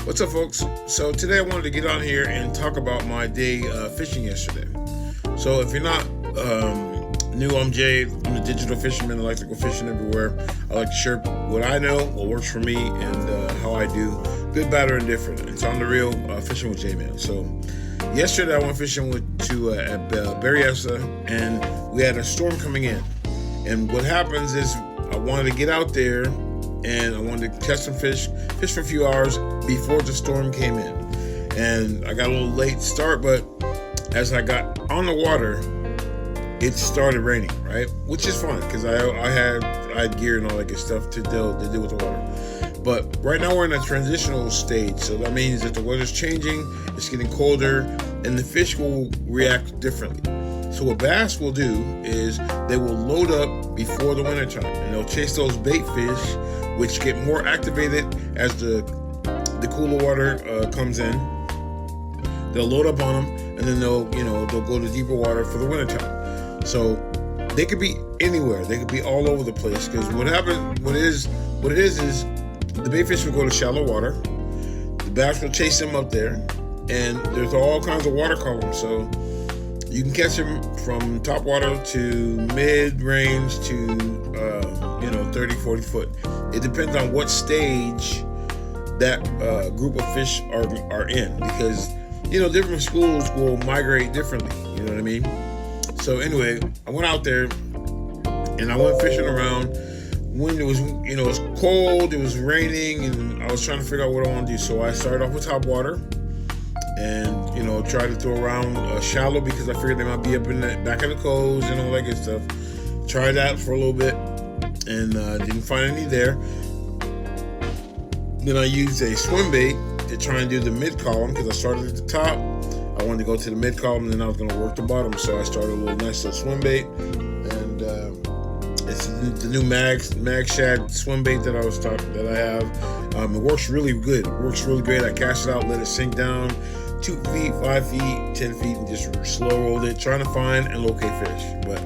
What's up, folks? So today I wanted to get on here and talk about my day fishing yesterday. So if you're not new, I'm Jay. I'm a digital fisherman. I like to go fishing everywhere. I like to share what I know, what works for me, and how I do good, bad, or indifferent. It's on the real fishing with Jay, man. So yesterday I went fishing at Berryessa, and we had a storm coming in. And what happens is I wanted to get out there and I wanted to catch some fish for a few hours before the storm came in. And I got a little late start, but as I got on the water, it started raining, right? Which is fine because I had gear and all that good stuff to deal with the water. But right now we're in a transitional stage, so that means that the weather's changing, it's getting colder, and the fish will react differently. So what bass will do is they will load up before the wintertime, and they'll chase those bait fish, which get more activated as the cooler water comes in. They'll load up on them, and then they'll go to deeper water for the wintertime. So they could be anywhere. They could be all over the place because what it is the bait fish will go to shallow water. The bass will chase them up there, and there's all kinds of water columns. So you can catch them from top water to mid-range to 30, 40 foot. It depends on what stage that group of fish are in, because different schools will migrate differently. You know what I mean? So anyway, I went out there and I went fishing around when it was it was cold, it was raining, and I was trying to figure out what I want to do. So I started off with top water and try to throw around shallow because I figured they might be up in the back of the coves and all that good stuff. Tried that for a little bit and didn't find any there. Then I used a swim bait to try and do the mid column because I started at the top. I wanted to go to the mid column, and then I was going to work the bottom. So I started a little nice little swim bait, and it's the new Mag Shad swim bait that I have. It works really good. It works really great. I cast it out, let it sink down 2 feet, 5 feet, 10 feet, and just slow rolled it, trying to find and locate fish. But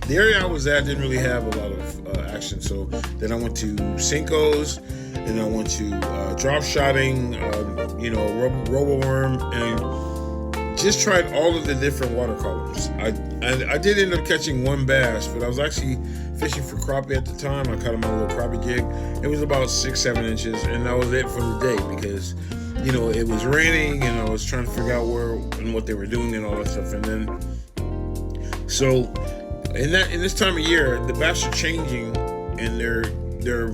the area I was at didn't really have a lot of action. So then I went to Sinkos, and I went to drop shotting, robo worm, and just tried all of the different water colors. I did end up catching one bass, but I was actually fishing for crappie at the time. I caught him on a little crappie jig. It was about 6-7 inches, and that was it for the day because it was raining, and I was trying to figure out where and what they were doing and all that stuff. And then, so in this time of year, the bass are changing, and they're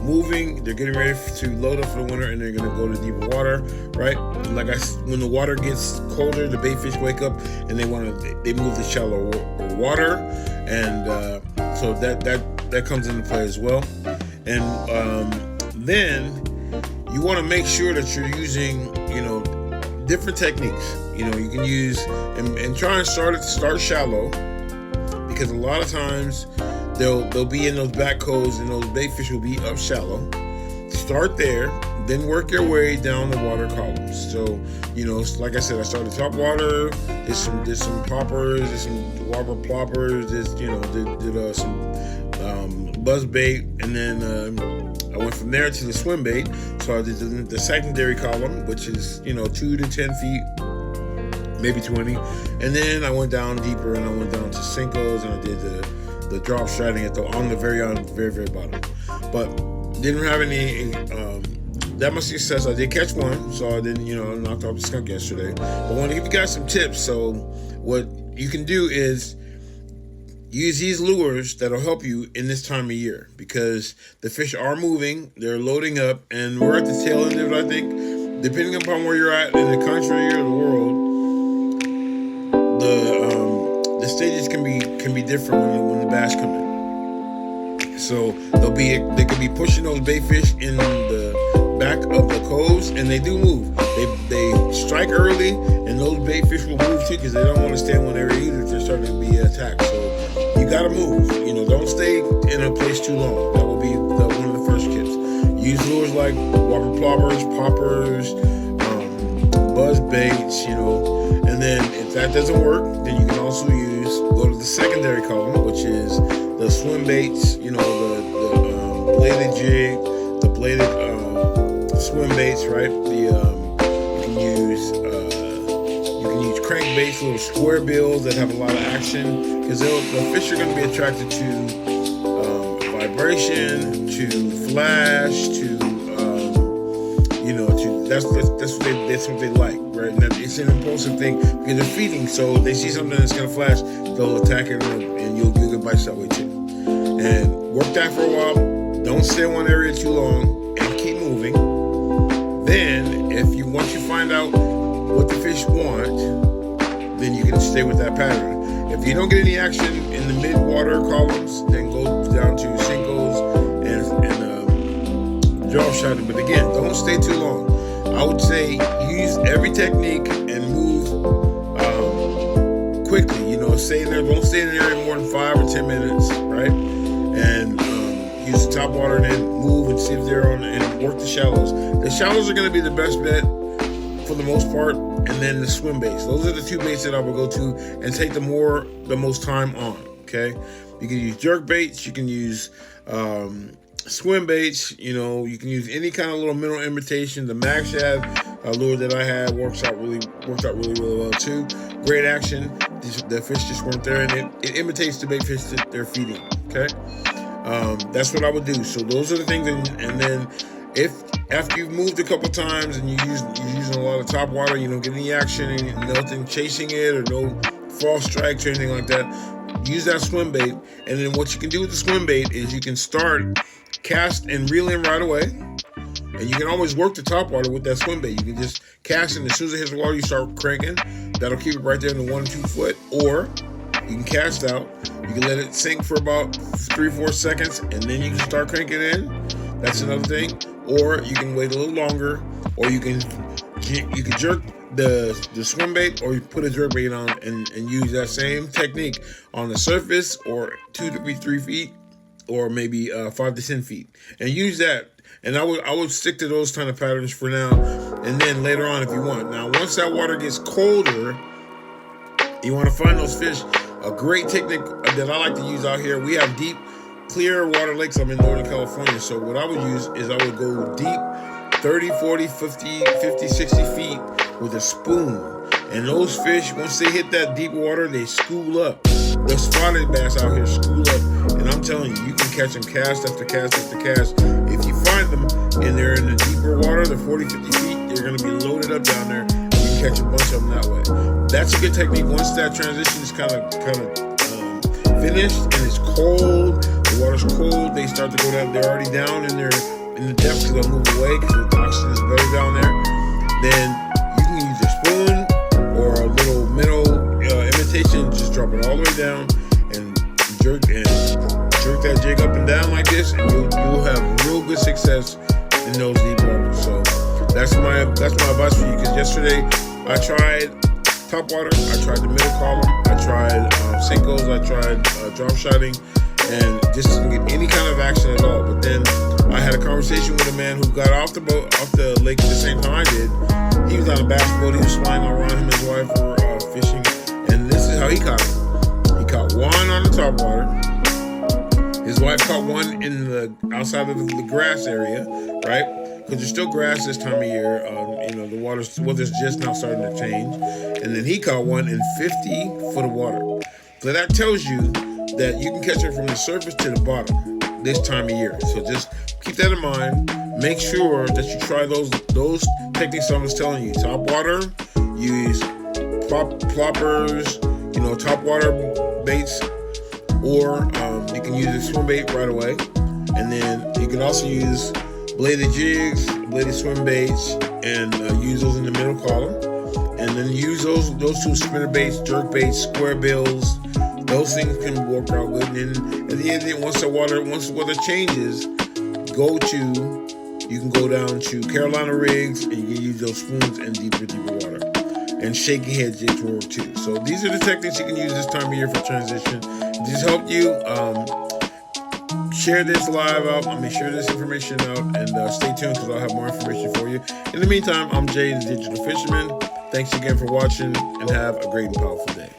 moving. They're getting ready to load up for the winter, and they're going to go to deeper water, right? And when the water gets colder, the bait fish wake up and they move to shallow water, and so that comes into play as well. And then you want to make sure that you're using different techniques. You can use and try and start shallow, because a lot of times they'll be in those back coves, and those bait fish will be up shallow. Start there, then work your way down the water columns. So, like I said, I started top water, did some poppers, did some whopper ploppers, did some buzz bait, and then I went from there to the swim bait. So I did the secondary column, which is 2 to 10 feet, maybe 20, and then I went down deeper, and I went down to Sinkos, and I did the drop shotting on the very bottom, but didn't have any that much success. I did catch one, so I didn't I knocked off the skunk yesterday. But I want to give you guys some tips. So what you can do is use these lures that'll help you in this time of year, because the fish are moving, they're loading up, and we're at the tail end of it. I think, depending upon where you're at in the country or the world, the stages can be different when the bass come in. So they could be pushing those bait fish in the back of the coves, and they do move. They strike early, and those bait fish will move too, because they don't want to stay in one area either if they're starting to be attacked. So you gotta move. Don't stay in a place too long. That will be one of the first tips. Use lures like whopper ploppers, poppers, buzz baits, and then if that doesn't work, then you can also go to the secondary column, which is the swim baits, the bladed jig, the bladed swim baits, right? You can use crankbaits, little square bills that have a lot of action, because the fish are going to be attracted to vibration, to flash, to that's what they like, right? And it's an impulsive thing because they're feeding, so they see something that's going to flash, they'll attack it, and you'll get bites that way too. And work that for a while. Don't stay in one area too long, and keep moving. Then, once you find out what the fish want, then you can stay with that pattern. If you don't get any action in the mid-water columns, then go down to sinkles and drop shotting. But again, don't stay too long. I would say use every technique and move quickly. Stay in there. Don't stay in there more than 5 or 10 minutes, right? And use the top water and then move and see if they're on, and work the shallows. The shallows are going to be the best bet for the most part, and then the swim baits. Those are the two baits that I would go to and take the most time on. Okay, you can use jerk baits. You can use swim baits. You can use any kind of little mineral imitation. The mag shad lure that I had worked out really well too. Great action. The fish just weren't there, and it imitates the bait fish that they're feeding. Okay, that's what I would do. So those are the things, and then if after you've moved a couple times and you're using a lot of top water, you don't get any action and nothing chasing it or no false strikes or anything like that, use that swim bait. And then what you can do with the swim bait is you can start cast and reel in right away. And you can always work the top water with that swim bait. You can just cast, and as soon as it hits the water, you start cranking. That'll keep it right there in the 1 or 2 foot. Or you can cast out. You can let it sink for about 3 or 4 seconds, and then you can start cranking in. That's another thing. Or you can wait a little longer, or you can jerk the swim bait, or you put a jerk bait on and use that same technique on the surface, or 2 to 3 feet, or maybe 5 to 10 feet, and use that. And I would stick to those kind of patterns for now, and then later on if you want. Now, once that water gets colder, you want to find those fish. A great technique that I like to use out here, we have deep, clear water lakes. I'm in Northern California, so what I would use is I would go deep 30, 40, 50, 60 feet with a spoon. And those fish, once they hit that deep water, they school up. The spotted bass out here school up. And I'm telling you, you can catch them cast after cast after cast. If you find them and they're in the deeper water, the 40, 50 feet, they're going to be loaded up down there. And you can catch a bunch of them that way. That's a good technique. Once that transition is kind of finished and it's cold, the water's cold, they start to go down. They're already down in the depths, because they'll move away because the oxygen is better down there. Then you can use a spoon or a little minnow imitation. Just drop it all the way down and jerk that jig up and down like this, and you'll have real good success in those deep waters. So that's my advice for you. Because yesterday I tried top water, I tried the middle column, I tried sinkles, I tried drop shotting, and just didn't get any kind of action at all. But then I had a conversation with a man who got off the lake at the same time I did. He was on a bass boat. He was flying around. Him and his wife were fishing, and this is how he caught it. He caught one on the top water. His wife caught one in the outside of the grass area, right? Because there's still grass this time of year. The weather's just now starting to change. And then he caught one in 50 foot of water. So that tells you that you can catch it from the surface to the bottom this time of year. So just keep that in mind. Make sure that you try those techniques I was telling you. Top water, use ploppers, top water baits, or you can use a swim bait right away. And then you can also use bladed jigs, bladed swim baits, and use those in the middle column. And then use those two spinner baits, jerk baits, square bills. Those things can work out good. And then at the end of it, once the weather changes, you can go down to Carolina rigs, and you can use those spoons in deeper water. And shaky head jigs will work too. So these are the techniques you can use this time of year for transition. Just help you. Share this live out. Share this information out, and stay tuned because I'll have more information for you. In the meantime, I'm Jay, the Digital Fisherman. Thanks again for watching, and have a great and powerful day.